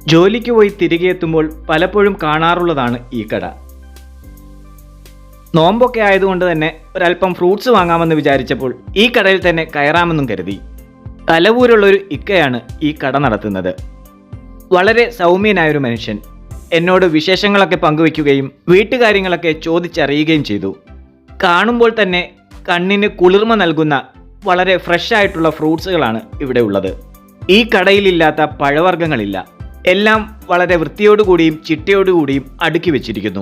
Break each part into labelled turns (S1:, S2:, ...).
S1: ജോലിക്ക് പോയി തിരികെ എത്തുമ്പോൾ പലപ്പോഴും കാണാറുള്ളതാണ് ഈ കട. നോമ്പൊക്കെ ആയതുകൊണ്ട് തന്നെ ഒരല്പം ഫ്രൂട്ട്സ് വാങ്ങാമെന്ന് വിചാരിച്ചപ്പോൾ ഈ കടയിൽ തന്നെ കയറാമെന്നും കരുതി. തലവൂരുള്ളൊരു ഇക്കയാണ് ഈ കട നടത്തുന്നത്. വളരെ സൗമ്യനായൊരു മനുഷ്യൻ. എന്നോട് വിശേഷങ്ങളൊക്കെ പങ്കുവയ്ക്കുകയും വീട്ടുകാര്യങ്ങളൊക്കെ ചോദിച്ചറിയുകയും ചെയ്തു. കാണുമ്പോൾ തന്നെ കണ്ണിന് കുളിർമ നൽകുന്ന വളരെ ഫ്രഷ് ആയിട്ടുള്ള ഫ്രൂട്ട്സുകളാണ് ഇവിടെ ഉള്ളത്. ഈ കടയിലില്ലാത്ത പഴവർഗ്ഗങ്ങളില്ല. എല്ലാം വളരെ വൃത്തിയോടുകൂടിയും ചിട്ടയോടുകൂടിയും അടുക്കി വെച്ചിരിക്കുന്നു.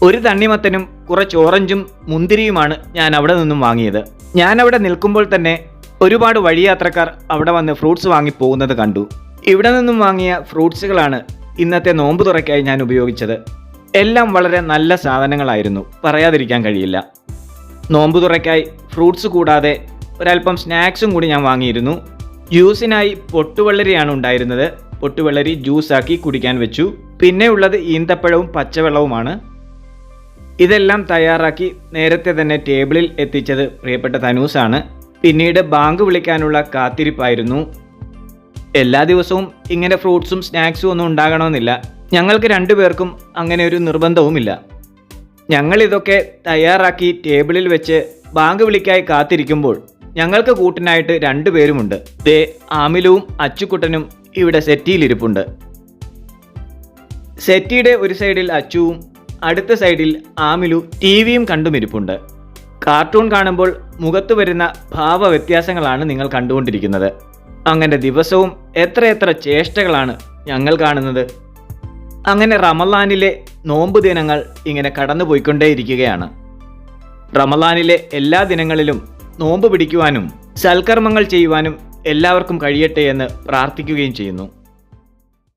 S1: ഒരു തണ്ണിമത്തനും കുറച്ച് ഓറഞ്ചും മുന്തിരിയുമാണ് ഞാൻ അവിടെ നിന്നും വാങ്ങിയത്. ഞാൻ അവിടെ നിൽക്കുമ്പോൾ തന്നെ ഒരുപാട് വഴിയാത്രക്കാർ അവിടെ വന്ന് ഫ്രൂട്ട്സ് വാങ്ങി പോകുന്നത് കണ്ടു. ഇവിടെ നിന്നും വാങ്ങിയ ഫ്രൂട്ട്സുകളാണ് ഇന്നത്തെ നോമ്പ് തുറയ്ക്കായി ഞാൻ ഉപയോഗിച്ചത്. എല്ലാം വളരെ നല്ല സാധനങ്ങളായിരുന്നു, പറയാതിരിക്കാൻ കഴിയില്ല. നോമ്പ് തുറയ്ക്കായി ഫ്രൂട്ട്സ് കൂടാതെ ഒരല്പം സ്നാക്സും കൂടി ഞാൻ വാങ്ങിയിരുന്നു. ജ്യൂസിനായി പൊട്ടുവെള്ളരിയാണ് ഉണ്ടായിരുന്നത്. പൊട്ടുവെള്ളരി ജ്യൂസാക്കി കുടിക്കാൻ വെച്ചു. പിന്നെ ഉള്ളത് ഈന്തപ്പഴവും പച്ചവെള്ളവുമാണ്. ഇതെല്ലാം തയ്യാറാക്കി നേരത്തെ തന്നെ ടേബിളിൽ എത്തിച്ചത് പ്രിയപ്പെട്ട തനൂസാണ്. പിന്നീട് ബാങ്ക് വിളിക്കാനുള്ള കാത്തിരിപ്പായിരുന്നു. എല്ലാ ദിവസവും ഇങ്ങനെ ഫ്രൂട്ട്സും സ്നാക്സും ഒന്നും ഉണ്ടാകണമെന്നില്ല. ഞങ്ങൾക്ക് രണ്ടുപേർക്കും അങ്ങനെ ഒരു നിർബന്ധവുമില്ല. ഞങ്ങൾ ഇതൊക്കെ തയ്യാറാക്കി ടേബിളിൽ വെച്ച് ബാങ്ക് വിളിക്കായി കാത്തിരിക്കുമ്പോൾ ഞങ്ങൾക്ക് കൂട്ടിനായിട്ട് രണ്ടുപേരുമുണ്ട്. ദേ ആമിലുവും അച്ചുക്കുട്ടനും ഇവിടെ സെറ്റിയിലിരിപ്പുണ്ട്. സെറ്റിയുടെ ഒരു സൈഡിൽ അച്ചുവും അടുത്ത സൈഡിൽ ആമിലു ടിവിയും കണ്ടുമിരിപ്പുണ്ട്. കാർട്ടൂൺ കാണുമ്പോൾ മുഖത്ത് വരുന്ന ഭാവവ്യത്യാസങ്ങളാണ് നിങ്ങൾ കണ്ടുകൊണ്ടിരിക്കുന്നത്. അങ്ങനെ ദിവസവും എത്രയെത്ര ചേഷ്ടകളാണ് ഞങ്ങൾ കാണുന്നത്. അങ്ങനെ റമളാനിലെ നോമ്പ് ദിനങ്ങൾ ഇങ്ങനെ കടന്നുപോയിക്കൊണ്ടേയിരിക്കുകയാണ്. റമളാനിലെ എല്ലാ ദിനങ്ങളിലും നോമ്പ് പിടിക്കുവാനും സൽക്കർമ്മങ്ങൾ ചെയ്യുവാനും എല്ലാവർക്കും കഴിയട്ടെ എന്ന് പ്രാർത്ഥിക്കുകയും ചെയ്യുന്നു.